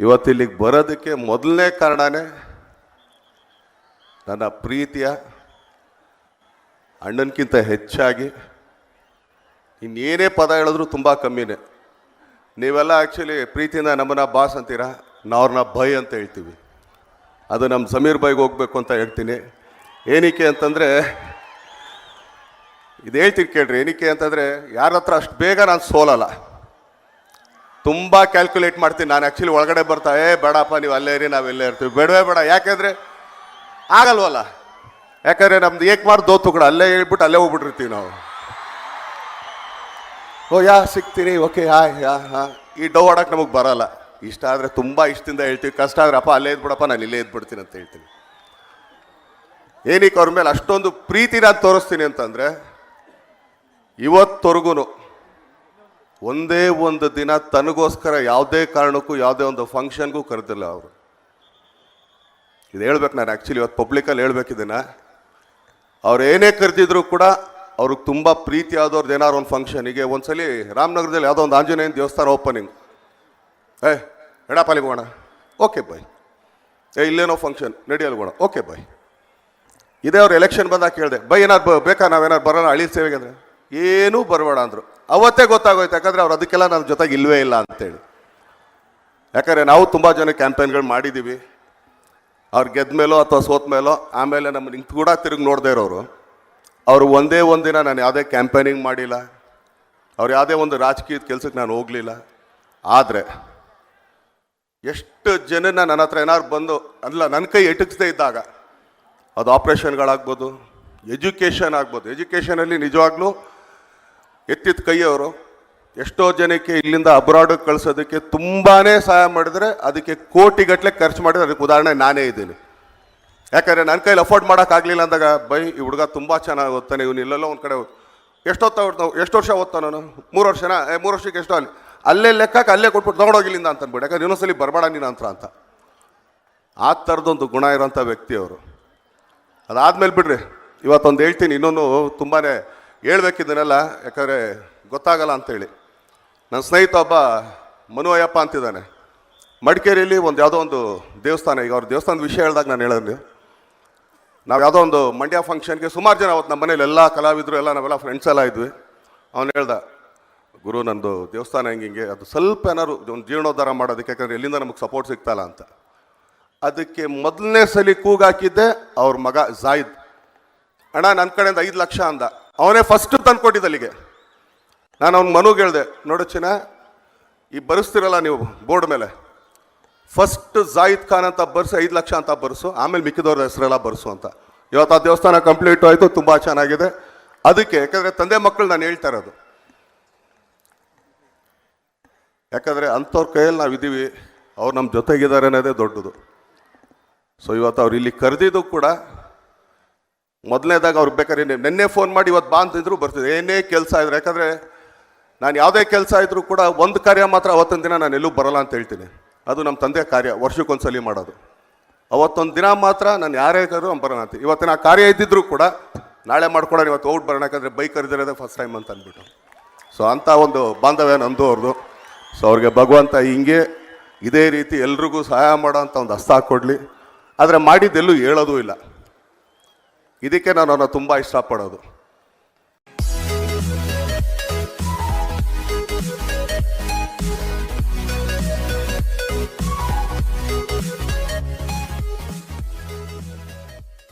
ಇವತ್ತಿಲ್ಲಿಗೆ ಬರೋದಕ್ಕೆ ಮೊದಲನೇ ಕಾರಣನೇ ನನ್ನ ಪ್ರೀತಿಯ ಅಣ್ಣನಕ್ಕಿಂತ ಹೆಚ್ಚಾಗಿ ಇನ್ನೇನೇ ಪದ ಹೇಳಿದ್ರು ತುಂಬ ಕಮ್ಮಿನೇ. ನೀವೆಲ್ಲ ಆ್ಯಕ್ಚುಲಿ ಪ್ರೀತಿಯಿಂದ ನಮ್ಮನ್ನ ಬಾಸ್ ಅಂತೀರಾ, ನಾವು ಅವ್ರನ್ನ ಬೈ ಅಂತ ಹೇಳ್ತೀವಿ. ಅದು ನಮ್ಮ ಸಮೀರ್ ಬೈಗೆ ಹೋಗ್ಬೇಕು ಅಂತ ಹೇಳ್ತೀನಿ. ಏನಕ್ಕೆ ಅಂತಂದರೆ ಇದು ಹೇಳ್ತೀನಿ ಕೇಳ್ರಿ. ಏನಕ್ಕೆ ಅಂತಂದರೆ ಯಾರ ಹತ್ರ ಅಷ್ಟು ಬೇಗ ನಾನು ಸೋಲಲ್ಲ, ತುಂಬ ಕ್ಯಾಲ್ಕುಲೇಟ್ ಮಾಡ್ತೀನಿ ನಾನು. ಆ್ಯಕ್ಚುಲಿ ಒಳಗಡೆ ಬರ್ತಾ ಬೇಡಪ್ಪ ನೀವು ಅಲ್ಲೇ ಇರಿ, ನಾವು ಎಲ್ಲೇ ಇರ್ತೀವಿ, ಬೇಡವೇ ಬೇಡ. ಯಾಕೆಂದರೆ ಆಗಲ್ವಲ್ಲ, ಯಾಕಂದರೆ ನಮ್ದು ಏಕಮಾರ್ ದೋತು ಕೂಡ ಅಲ್ಲೇ ಹೇಳ್ಬಿಟ್ಟು ಅಲ್ಲೇ ಹೋಗ್ಬಿಟ್ಟಿರ್ತೀವಿ ನಾವು. ಓ ಸಿಗ್ತೀನಿ, ಓಕೆ ಈ ಡೌ ಆಡೋಕೆ ನಮಗೆ ಬರೋಲ್ಲ. ಇಷ್ಟ ಆದರೆ ತುಂಬ ಇಷ್ಟದಿಂದ ಹೇಳ್ತೀವಿ, ಕಷ್ಟ ಆದರೆ ಅಪ್ಪ ಅಲ್ಲೇ ಇದ್ಬಿಡಪ್ಪ ನಾನು ಇಲ್ಲೇ ಇದ್ಬಿಡ್ತೀನಿ ಅಂತ ಹೇಳ್ತೀನಿ. ಏನಕ್ಕೆ ಅವ್ರ ಮೇಲೆ ಅಷ್ಟೊಂದು ಪ್ರೀತಿ ನಾನು ತೋರಿಸ್ತೀನಿ ಅಂತಂದರೆ, ಇವತ್ತವರೆಗೂ ಒಂದೇ ಒಂದು ದಿನ ತನಗೋಸ್ಕರ ಯಾವುದೇ ಕಾರಣಕ್ಕೂ ಯಾವುದೇ ಒಂದು ಫಂಕ್ಷನ್ಗೂ ಕರೆದಿಲ್ಲ ಅವರು. ಇದು ಹೇಳ್ಬೇಕು ನಾನು ಆ್ಯಕ್ಚುಲಿ ಇವತ್ತು ಪಬ್ಲಿಕಲ್ಲಿ ಹೇಳ್ಬೇಕಿದ್ದೀನ. ಅವ್ರು ಏನೇ ಕರೆದಿದ್ರು ಕೂಡ ಅವ್ರಿಗೆ ತುಂಬ ಪ್ರೀತಿ ಆದವ್ರದ್ದು ಏನಾದ್ರು ಒಂದು ಫಂಕ್ಷನಿಗೆ. ಒಂದ್ಸಲಿ ರಾಮನಗರದಲ್ಲಿ ಯಾವುದೋ ಒಂದು ಆಂಜನೇಯನ ದೇವಸ್ಥಾನ ಓಪನಿಂಗ್, ಎಡಪಾಲಿಗೆ ಹೋಗೋಣ, ಓಕೆ ಬಾಯ್. ಇಲ್ಲೇನೋ ಫಂಕ್ಷನ್ ನಡಿಯಲ್ಗೋಣ, ಓಕೆ ಬಾಯ್. ಇದೇ ಅವ್ರು ಎಲೆಕ್ಷನ್ ಬಂದಾಗ ಕೇಳಿದೆ, ಬೈ ಏನಾದ್ರು ಬೇಕಾ, ನಾವೇನಾದ್ರು ಬರೋಣ ಹಳ್ಳಿ ಸೇವೆಗೆ ಅಂದರೆ ಏನೂ ಬರಬೇಡ ಅಂದರು. ಅವತ್ತೇ ಗೊತ್ತಾಗೋಯ್ತು, ಯಾಕಂದರೆ ಅವ್ರು ಅದಕ್ಕೆಲ್ಲ ನನ್ನ ಜೊತೆಗೆ ಇಲ್ಲವೇ ಇಲ್ಲ ಅಂತೇಳಿ. ಯಾಕಂದರೆ ನಾವು ತುಂಬ ಜನ ಕ್ಯಾಂಪೇನ್ಗಳು ಮಾಡಿದ್ದೀವಿ. ಅವ್ರು ಗೆದ್ದ ಮೇಲೋ ಅಥವಾ ಸೋತ ಮೇಲೋ ಆಮೇಲೆ ನಮ್ಮ ನಿಂತು ಕೂಡ ತಿರುಗಿ ನೋಡದೇ ಇರೋರು. ಅವರು ಒಂದೇ ಒಂದಿನ ನಾನು ಯಾವುದೇ ಕ್ಯಾಂಪೇನಿಂಗ್ ಮಾಡಿಲ್ಲ, ಅವ್ರು ಯಾವುದೇ ಒಂದು ರಾಜಕೀಯದ ಕೆಲಸಕ್ಕೆ ನಾನು ಹೋಗಲಿಲ್ಲ. ಆದರೆ ಎಷ್ಟು ಜನನ ನನ್ನ ಹತ್ರ ಏನಾದ್ರು ಬಂದು ಅಲ್ಲ ನನ್ನ ಕೈ ಎಟಕಿಸ್ದೇ ಇದ್ದಾಗ, ಅದು ಆಪ್ರೇಷನ್ಗಳಾಗ್ಬೋದು, ಎಜುಕೇಷನ್ ಆಗ್ಬೋದು. ಎಜುಕೇಷನಲ್ಲಿ ನಿಜವಾಗ್ಲೂ ಎತ್ತಿದ ಕೈಯವರು ಎಷ್ಟೋ ಜನಕ್ಕೆ ಇಲ್ಲಿಂದ ಅಬ್ರಾಡಿಗೆ ಕಳಿಸೋದಕ್ಕೆ ತುಂಬಾ ಸಹಾಯ ಮಾಡಿದರೆ, ಅದಕ್ಕೆ ಕೋಟಿಗಟ್ಟಲೆ ಖರ್ಚು ಮಾಡಿದ್ರೆ ಅದಕ್ಕೆ ಉದಾಹರಣೆ ನಾನೇ ಇದ್ದೀನಿ. ಯಾಕಂದರೆ ನನ್ನ ಕೈಲಿ ಅಫೋರ್ಡ್ ಮಾಡೋಕ್ಕಾಗಲಿಲ್ಲ ಅಂದಾಗ, ಬೈ ಈ ಹುಡುಗ ತುಂಬ ಚೆನ್ನಾಗಿ ಓದ್ತಾನೆ, ಇವನು ಇಲ್ಲೆಲ್ಲೋ ಒಂದು ಕಡೆ ಎಷ್ಟು ವರ್ಷ ಓದ್ತಾನೆ ನಾನು, 3 ವರ್ಷನಾ, 3 ವರ್ಷಕ್ಕೆ ಎಷ್ಟೋ ಅಲ್ಲಿ ಅಲ್ಲೇ ಲೆಕ್ಕಕ್ಕೆ ಅಲ್ಲೇ ಕೊಟ್ಬಿಟ್ಟು ತೊಗೊಂಡೋಗಿಲ್ಲಿಂದ ಅಂತ ಅಂದ್ಬಿಟ್ಟು, ಯಾಕಂದ್ರೆ ಇನ್ನೊಂದ್ಸಲಿ ಬರಬೇಡ ನೀನು ಅಂತ. ಆ ಥರದೊಂದು ಗುಣ ಇರೋಂಥ ವ್ಯಕ್ತಿ ಅವರು. ಅದಾದಮೇಲೆ ಬಿಡ್ರಿ, ಇವತ್ತೊಂದು ಹೇಳ್ತೀನಿ, ಇನ್ನೊಂದು ತುಂಬಾ ಹೇಳ್ಬೇಕಿದ್ದನೆಲ್ಲ, ಯಾಕಂದರೆ ಗೊತ್ತಾಗಲ್ಲ ಅಂತೇಳಿ. ನನ್ನ ಸ್ನೇಹಿತ ಒಬ್ಬ ಮನು ಅಯ್ಯಪ್ಪ ಅಂತಿದ್ದಾನೆ, ಮಡಿಕೇರಿಯಲ್ಲಿ ಯಾವುದೋ ಒಂದು ದೇವಸ್ಥಾನ. ಈಗ ಅವ್ರ ದೇವಸ್ಥಾನದ ವಿಷಯ ಹೇಳಿದಾಗ ನಾನು ಹೇಳಿದ್ವಿ, ನಾವು ಯಾವುದೋ ಒಂದು ಮಂಡ್ಯ ಫಂಕ್ಷನ್ಗೆ ಸುಮಾರು ಜನ ಅವತ್ತು ನಮ್ಮ ಮನೇಲಿ ಎಲ್ಲ ಕಲಾವಿದರು ಎಲ್ಲ ನಾವೆಲ್ಲ ಫ್ರೆಂಡ್ಸ್ ಎಲ್ಲ ಇದ್ವಿ. ಅವನು ಹೇಳ್ದ, ಗುರು ನಂದು ದೇವಸ್ಥಾನ ಹಿಂಗೆ ಅದು ಸ್ವಲ್ಪ ಏನಾದ್ರು ಒಂದು ಜೀರ್ಣೋದ್ಧಾರ ಮಾಡೋದಕ್ಕೆ, ಯಾಕಂದರೆ ಎಲ್ಲಿಂದ ನಮಗೆ ಸಪೋರ್ಟ್ ಸಿಗ್ತಾಯಿಲ್ಲ ಅಂತ. ಅದಕ್ಕೆ ಮೊದಲನೇ ಸಲ ಕೂಗಾಕಿದ್ದೆ ಅವ್ರ ಮಗ ಜಾಯಿದ್. ಅಣ್ಣ ನನ್ನ ಕಡೆಯಿಂದ 5 ಲಕ್ಷ ಅಂದ. ಅವನೇ ಫಸ್ಟ್ ತಂದು ಕೊಟ್ಟಿದ್ದ ಅಲ್ಲಿಗೆ. ನಾನು ಅವ್ನ ಮನುಗೆ ಹೇಳಿದೆ, ನೋಡು ಚಿನ್ನ, ಈ ಬರೆಸ್ತಿರಲ್ಲ ನೀವು ಬೋರ್ಡ್ ಮೇಲೆ, ಫಸ್ಟ್ ಜಾಯಿದ್ ಖಾನ್ ಅಂತ ಬರ್ಸು, 5 ಲಕ್ಷ ಅಂತ ಬರ್ಸು, ಆಮೇಲೆ ಮಿಕ್ಕಿದವ್ರ ಹೆಸರೆಲ್ಲ ಬರ್ಸು ಅಂತ. ಇವತ್ತು ಆ ದೇವಸ್ಥಾನ ಕಂಪ್ಲೀಟ್ ಆಯಿತು, ತುಂಬ ಚೆನ್ನಾಗಿದೆ. ಅದಕ್ಕೆ ಯಾಕಂದರೆ ತಂದೆ ಮಕ್ಕಳು ನಾನು ಹೇಳ್ತಾ ಇರೋದು, ಯಾಕಂದರೆ ಅಂಥವ್ರ ಕೈಯಲ್ಲಿ ನಾವಿದ್ದೀವಿ, ಅವ್ರು ನಮ್ಮ ಜೊತೆಗಿದ್ದಾರೆ ಅನ್ನೋದೇ ದೊಡ್ಡದು. ಸೊ ಇವತ್ತು ಅವ್ರು ಇಲ್ಲಿ ಕರೆದಿದ್ದು ಕೂಡ ಮೊದಲನೇದಾಗ ಅವ್ರಿಗೆ ಬೇಕಾದ್ರೆ ನೆನ್ನೆ ಫೋನ್ ಮಾಡಿ ಇವತ್ತು ಬಾ ಅಂತಿದ್ರು ಬರ್ತಿದ್ರು, ಏನೇ ಕೆಲಸ ಇದ್ರು. ಯಾಕಂದರೆ ನಾನು ಯಾವುದೇ ಕೆಲಸ ಇದ್ದರೂ ಕೂಡ ಒಂದು ಕಾರ್ಯ ಮಾತ್ರ ಅವತ್ತೊಂದು ದಿನ ನಾನು ಎಲ್ಲೂ ಬರೋಲ್ಲ ಅಂತ ಹೇಳ್ತೀನಿ. ಅದು ನಮ್ಮ ತಂದೆ ಕಾರ್ಯ, ವರ್ಷಕ್ಕೊಂದ್ಸಲಿ ಮಾಡೋದು. ಅವತ್ತೊಂದು ದಿನ ಮಾತ್ರ ನಾನು ಯಾರೇ ಕರು ಬರೋಣ ಅಂತ. ಇವತ್ತಿನ ಆ ಕಾರ್ಯ ಇದ್ದಿದ್ರು ಕೂಡ ನಾಳೆ ಮಾಡ್ಕೊಡೋಣ, ಇವತ್ತು ಔಟ್ ಬರೋಣ, ಯಾಕಂದರೆ ಬೈಕ್ ಕರೆದಿರೋದೇ ಫಸ್ಟ್ ಟೈಮ್ ಅಂತ ಅಂದ್ಬಿಟ್ಟು. ಸೊ ಅಂಥ ಒಂದು ಬಾಂಧವ್ಯ ನಂದು ಅವ್ರದ್ದು. ಸೊ ಅವ್ರಿಗೆ ಭಗವಂತ ಹಿಂಗೆ ಇದೇ ರೀತಿ ಎಲ್ರಿಗೂ ಸಹಾಯ ಮಾಡೋ ಅಂತ ಒಂದು ಹಸ್ತ ಹಾಕ್ಕೊಡ್ಲಿ. ಆದರೆ ಮಾಡಿದ್ದೆಲ್ಲೂ ಹೇಳೋದೂ ಇಲ್ಲ. ಇದಕ್ಕೆ ನಾನು ಅವ್ರನ್ನ ತುಂಬ ಇಷ್ಟಪಡೋದು.